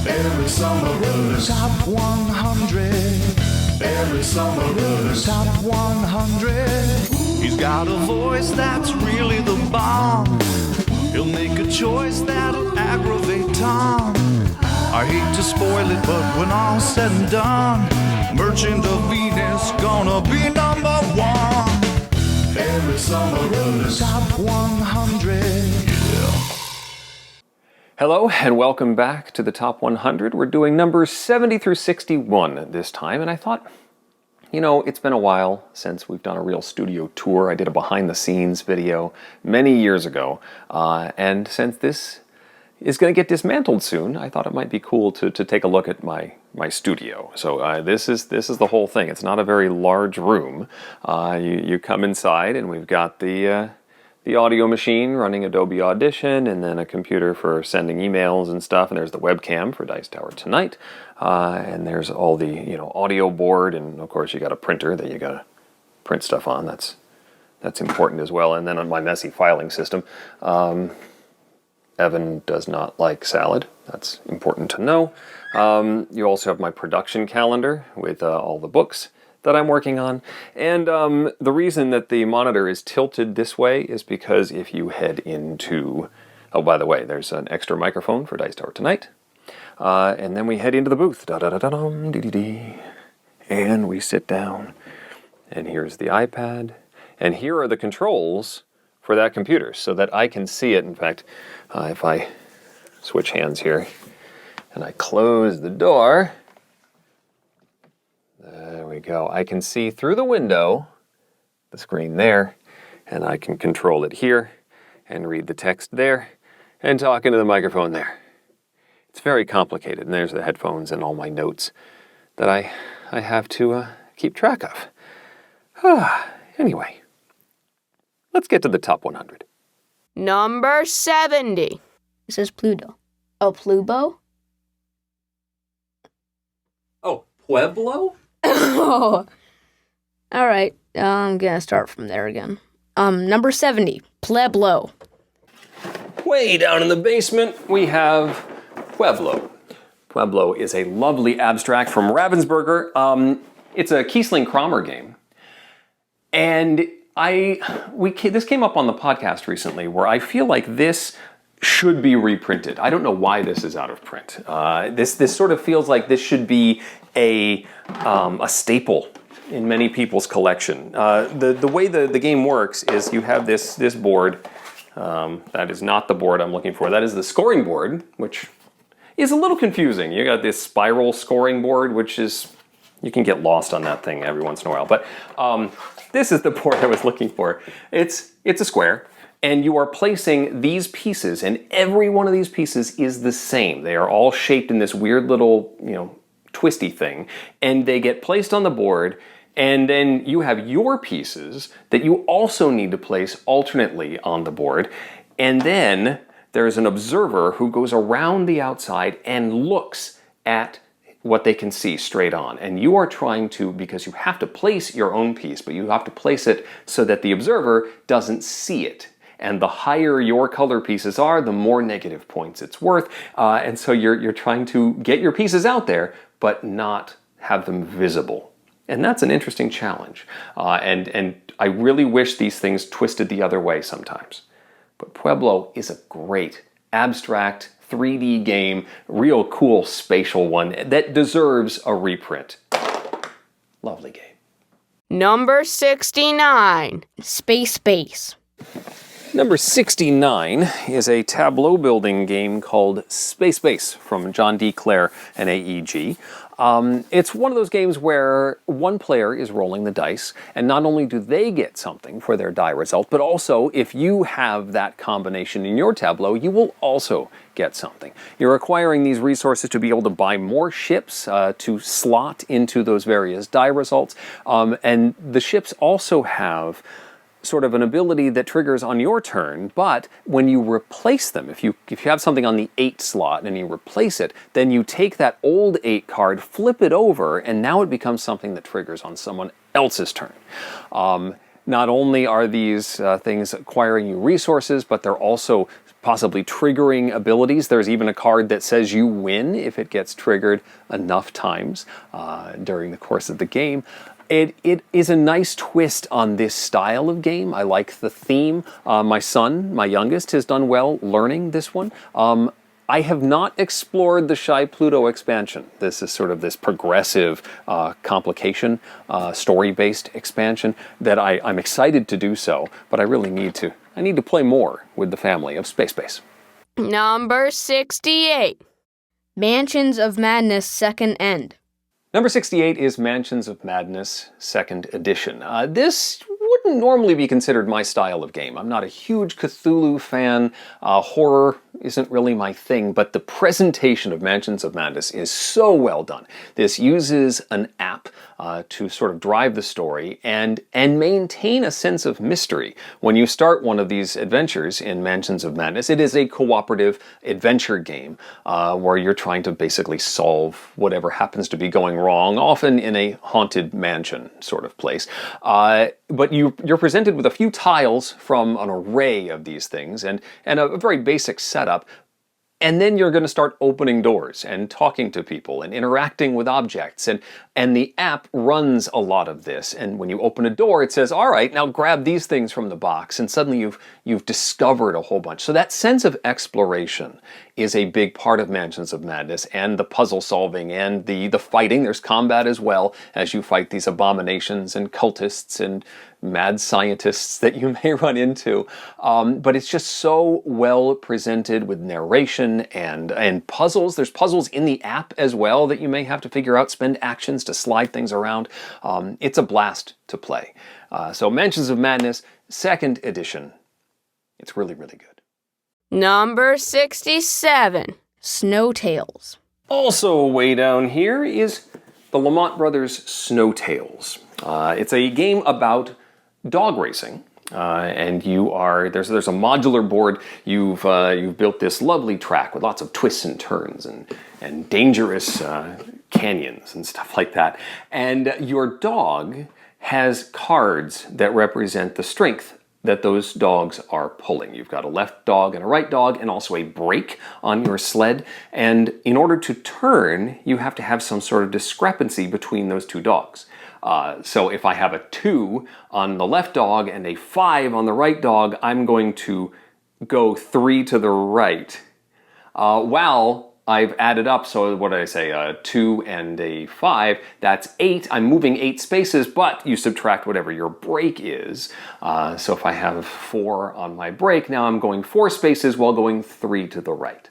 Every summer Top 100. Every summer Top 100. He's got a voice that's really the bomb. He'll make a choice that'll aggravate Tom. I hate to spoil it, but when all's said and done, Merchant of Venus gonna be number one. Every summer Top 100. Yeah. Hello and welcome back to the Top 100. We're doing numbers 70 through 61 this time, and I thought, you know, it's been a while since we've done a real studio tour. I did a behind-the-scenes video many years ago, and since this is going to get dismantled soon, I thought it might be cool to take a look at my studio. So this is the whole thing. It's not a very large room. You come inside, and we've got the audio machine running Adobe Audition, and then a computer for sending emails and stuff, and there's the webcam for Dice Tower Tonight, and there's all the audio board, and of course you got a printer that you got to print stuff on. That's important as well. And then on my messy filing system, Evan does not like salad. That's important to know. You also have my production calendar with all the books that I'm working on. And the reason that the monitor is tilted this way is because if you head into... Oh, by the way, there's an extra microphone for Dice Tower Tonight. And then we head into the booth. Da-da-da-da-dum, dee-dee-dee. And we sit down. And here's the iPad. And here are the controls for that computer so that I can see it. In fact, if I switch hands here and I close the door... There we go. I can see through the window, the screen there, and I can control it here and read the text there and talk into the microphone there. It's very complicated, and there's the headphones and all my notes that I have to keep track of. Anyway, let's get to the top 100. Number 70. This is Pluto. Oh, Plubo? Oh, Pueblo? Oh. All right. I'm going to start from there again. Number 70, Pueblo. Way down in the basement, we have Pueblo. Pueblo is a lovely abstract from Ravensburger. It's a Kiesling Kramer game. And this came up on the podcast recently where I feel like this should be reprinted. I don't know why this is out of print. This sort of feels like this should be a staple in many people's collection. The way the game works is you have this board. That is not the board I'm looking for. That is the scoring board, which is a little confusing. You got this spiral scoring board, which is, you can get lost on that thing every once in a while. But this is the board I was looking for. It's a square. And you are placing these pieces, and every one of these pieces is the same. They are all shaped in this weird little, twisty thing, and they get placed on the board, and then you have your pieces that you also need to place alternately on the board, and then there's an observer who goes around the outside and looks at what they can see straight on. And you are trying to, because you have to place your own piece, but you have to place it so that the observer doesn't see it. And the higher your color pieces are, the more negative points it's worth. And so you're trying to get your pieces out there, but not have them visible. And that's an interesting challenge. And I really wish these things twisted the other way sometimes. But Pueblo is a great abstract 3D game, real cool spatial one that deserves a reprint. Lovely game. Number 69. Space. Number 69 is a tableau building game called Space from John D. Clare and AEG. It's one of those games where one player is rolling the dice, and not only do they get something for their die result, but also if you have that combination in your tableau, you will also get something. You're acquiring these resources to be able to buy more ships to slot into those various die results, and the ships also have sort of an ability that triggers on your turn, but when you replace them, if you have something on the 8 slot and you replace it, then you take that old 8 card, flip it over, and now it becomes something that triggers on someone else's turn. Not only are these things acquiring you resources, but they're also possibly triggering abilities. There's even a card that says you win if it gets triggered enough times during the course of the game. It is a nice twist on this style of game. I like the theme. My son, my youngest, has done well learning this one. I have not explored the Shy Pluto expansion. This is sort of this progressive complication, story-based expansion that I'm excited to do so, but I really need to play more with the family of Space Base. Number 68. Mansions of Madness Second End. Number 68 is Mansions of Madness 2nd Edition. This wouldn't normally be considered my style of game. I'm not a huge Cthulhu fan. Horror isn't really my thing, but the presentation of Mansions of Madness is so well done. This uses an app to sort of drive the story and maintain a sense of mystery. When you start one of these adventures in Mansions of Madness, it is a cooperative adventure game where you're trying to basically solve whatever happens to be going wrong, often in a haunted mansion sort of place. But you're presented with a few tiles from an array of these things and a very basic setup. And then you're going to start opening doors and talking to people and interacting with objects. And the app runs a lot of this. And when you open a door, it says, all right, now grab these things from the box. And suddenly you've discovered a whole bunch. So that sense of exploration is a big part of Mansions of Madness, and the puzzle solving and the fighting. There's combat as well as you fight these abominations and cultists and mad scientists that you may run into. But it's just so well presented with narration and puzzles. There's puzzles in the app as well that you may have to figure out, spend actions to slide things around. It's a blast to play. So Mansions of Madness, 2nd Edition. It's really, really good. Number 67. Snow Tales. Also way down here is the Lamont Brothers Snow Tales. It's a game about dog racing. And there's a modular board. You've built this lovely track with lots of twists and turns and dangerous canyons and stuff like that. And your dog has cards that represent the strength that those dogs are pulling. You've got a left dog and a right dog, and also a brake on your sled. And in order to turn, you have to have some sort of discrepancy between those two dogs. So if I have a 2 on the left dog and a 5 on the right dog, I'm going to go 3 to the right. While I've added up, so what did I say, a 2 and a 5, that's 8. I'm moving 8 spaces, but you subtract whatever your brake is. So if I have 4 on my brake, now I'm going 4 spaces while going 3 to the right.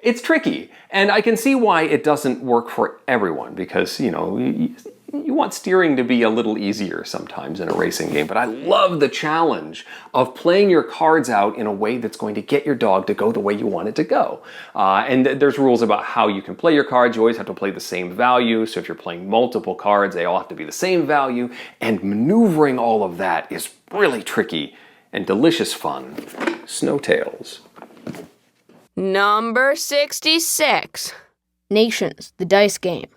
It's tricky, and I can see why it doesn't work for everyone, because, you want steering to be a little easier sometimes in a racing game, but I love the challenge of playing your cards out in a way that's going to get your dog to go the way you want it to go. And there's rules about how you can play your cards. You always have to play the same value, so if you're playing multiple cards, they all have to be the same value, and maneuvering all of that is really tricky and delicious fun. Snow Tales. Number 66. Nations, the dice game.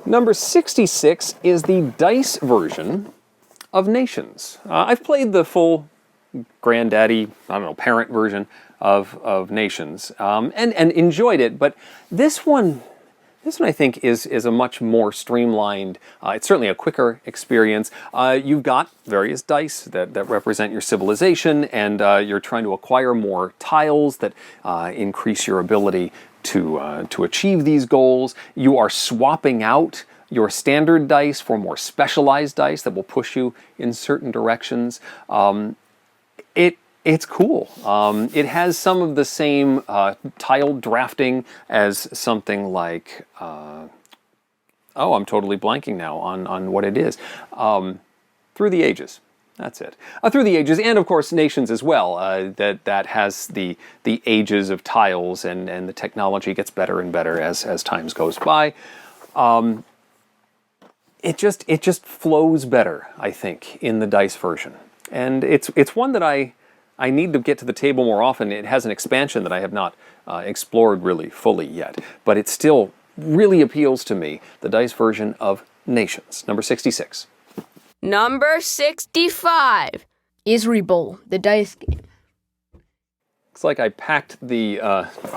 Number 66 is the dice version of Nations. I've played the full granddaddy, parent version of Nations, and enjoyed it, but this one I think is a much more streamlined, it's certainly a quicker experience. You've got various dice that represent your civilization, and you're trying to acquire more tiles that increase your ability to achieve these goals. You are swapping out your standard dice for more specialized dice that will push you in certain directions. It's cool. It has some of the same tile drafting as something like, I'm totally blanking now on what it is. Through the Ages. That's it. Through the Ages, and of course Nations as well. That has the ages of tiles, and the technology gets better and better as times goes by. It just flows better, I think, in the dice version, and it's one that I need to get to the table more often. It has an expansion that I have not explored really fully yet, but it still really appeals to me. The dice version of Nations, number 66. Number 65. Isri Bowl, the dice game. Looks like I packed the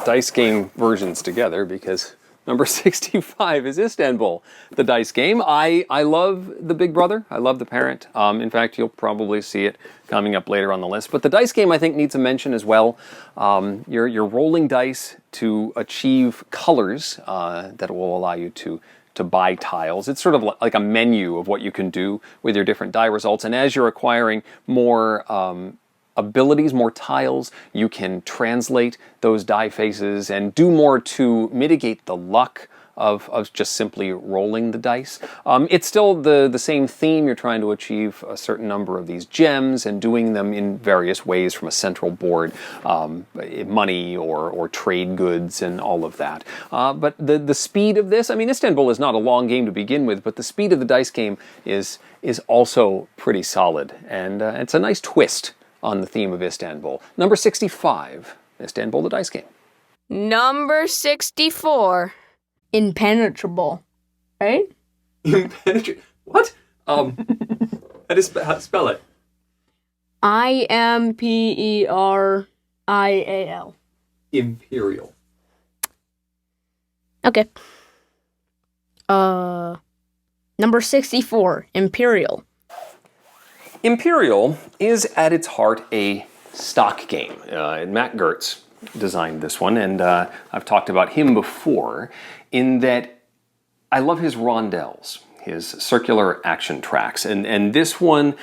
dice game versions together because number 65 is Istanbul, the dice game. I love the Big Brother. I love the Parent. In fact, you'll probably see it coming up later on the list. But the dice game, I think, needs a mention as well. You're rolling dice to achieve colors that will allow you to buy tiles. It's sort of like a menu of what you can do with your different die results. And as you're acquiring more abilities, more tiles, you can translate those die faces and do more to mitigate the luck of just simply rolling the dice. It's still the same theme. You're trying to achieve a certain number of these gems and doing them in various ways from a central board, money or trade goods and all of that. But the speed of this, I mean, Istanbul is not a long game to begin with, but the speed of the dice game is also pretty solid. And it's a nice twist on the theme of Istanbul. Number 65, Istanbul, the dice game. Number 64. Impenetrable. Right? Impenetrable. What? How to spell it? Imperial. Imperial. Okay. Number 64, Imperial. Imperial is at its heart a stock game. Matt Gertz designed this one, and I've talked about him before in that I love his rondels, his circular action tracks, and this one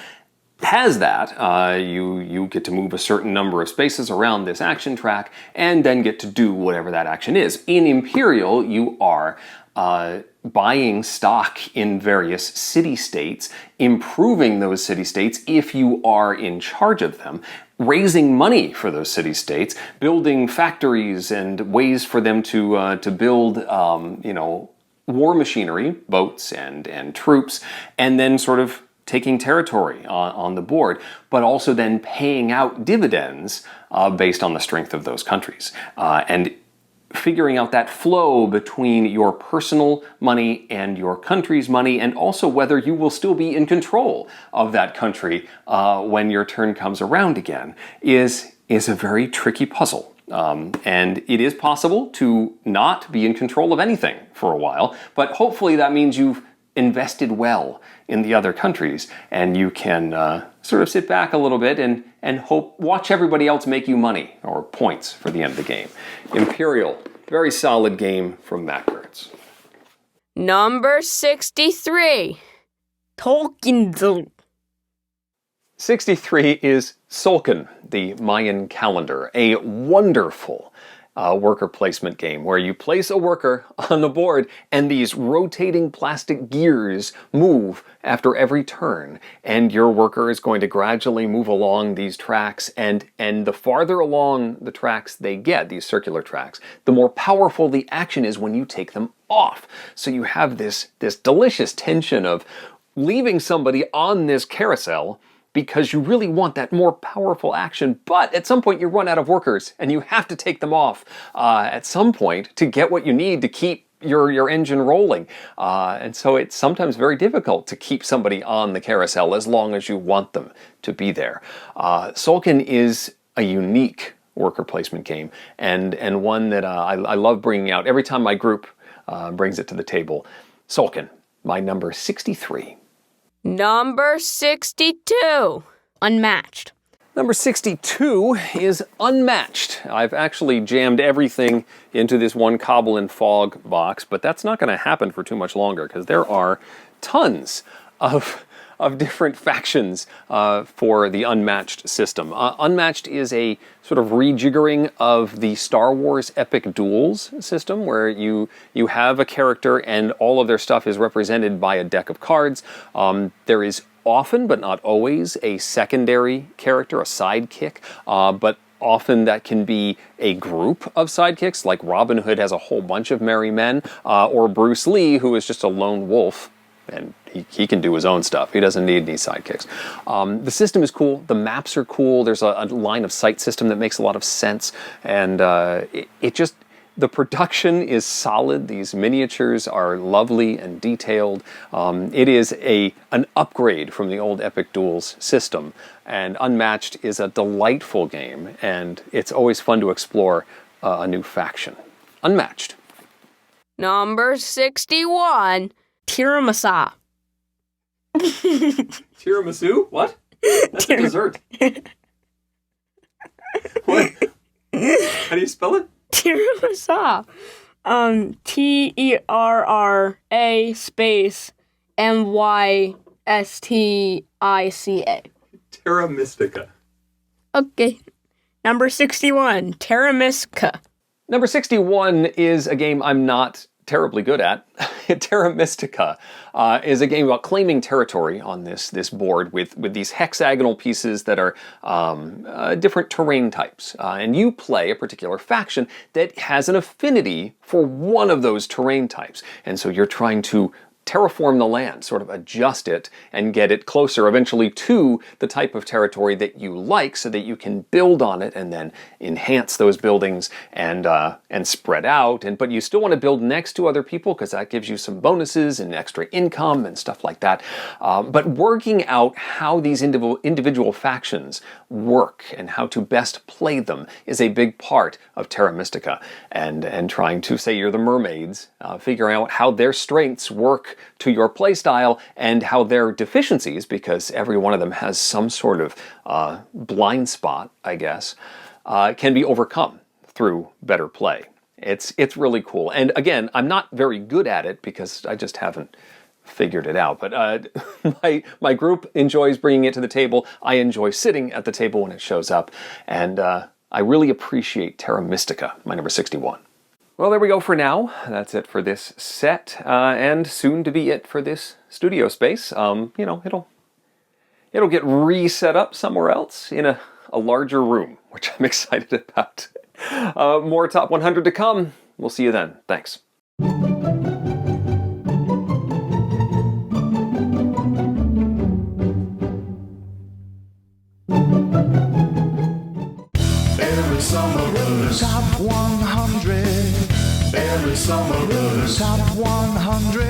has that. You get to move a certain number of spaces around this action track and then get to do whatever that action is. In Imperial, you are buying stock in various city-states, improving those city-states if you are in charge of them, raising money for those city-states, building factories and ways for them to build, war machinery, boats and troops, and then sort of taking territory on the board, but also then paying out dividends based on the strength of those countries. And figuring out that flow between your personal money and your country's money, and also whether you will still be in control of that country when your turn comes around again, is a very tricky puzzle. And it is possible to not be in control of anything for a while, but hopefully that means you've invested well in the other countries, and you can sort of sit back a little bit and watch everybody else make you money or points for the end of the game. Imperial, very solid game from Matt Gertz. Number 63. Tolkien. 63 is Solkan, the Mayan calendar, a wonderful worker placement game where you place a worker on the board and these rotating plastic gears move after every turn, and your worker is going to gradually move along these tracks, and the farther along the tracks they get, these circular tracks, the more powerful the action is when you take them off. So you have this delicious tension of leaving somebody on this carousel because you really want that more powerful action, but at some point you run out of workers and you have to take them off at some point to get what you need to keep your engine rolling. And so it's sometimes very difficult to keep somebody on the carousel as long as you want them to be there. Solkan is a unique worker placement game, and one that I love bringing out every time my group brings it to the table. Solkan, my number 63. Number 62. Unmatched. Number 62 is Unmatched. I've actually jammed everything into this one Cobble and Fog box, but that's not going to happen for too much longer because there are tons of different factions for the Unmatched system. Unmatched is a sort of rejiggering of the Star Wars Epic Duels system, where you have a character and all of their stuff is represented by a deck of cards. There is often, but not always, a secondary character, a sidekick, but often that can be a group of sidekicks, like Robin Hood has a whole bunch of merry men, or Bruce Lee, who is just a lone wolf, and he can do his own stuff. He doesn't need any sidekicks. The system is cool. The maps are cool. There's a line of sight system that makes a lot of sense. And it just The production is solid. These miniatures are lovely and detailed. It is an upgrade from the old Epic Duels system, and Unmatched is a delightful game, and it's always fun to explore a new faction. Unmatched. Number 61. Tiramisu. Tiramisu? What? That's a dessert. What? How do you spell it? Tiramisu. Terra space mystica. Terra Mystica. Okay. Number 61. Terra Mystica. Number 61 is a game I'm not terribly good at. Terra Mystica is a game about claiming territory on this board with these hexagonal pieces that are different terrain types. And you play a particular faction that has an affinity for one of those terrain types. And so you're trying to terraform the land, sort of adjust it and get it closer eventually to the type of territory that you like so that you can build on it and then enhance those buildings and spread out. But you still want to build next to other people because that gives you some bonuses and extra income and stuff like that. But working out how these individual factions work and how to best play them is a big part of Terra Mystica. And trying to, say you're the mermaids, figuring out how their strengths work to your playstyle and how their deficiencies, because every one of them has some sort of blind spot, I guess, can be overcome through better play. It's really cool. And again, I'm not very good at it because I just haven't figured it out. But my group enjoys bringing it to the table. I enjoy sitting at the table when it shows up. And I really appreciate Terra Mystica, my number 61. Well, there we go for now. That's it for this set, and soon to be it for this studio space. It'll get reset up somewhere else in a larger room, which I'm excited about. More Top 100 to come. We'll see you then. Thanks. Every summer, Top 100. Every summer, Top 100.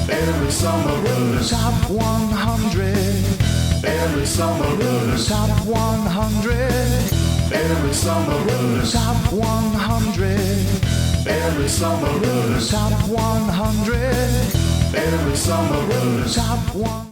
Every summer, Top 100. Every summer, Top 100. Every summer, Top 100. Every summer, Top 100. Every summer, Top 100.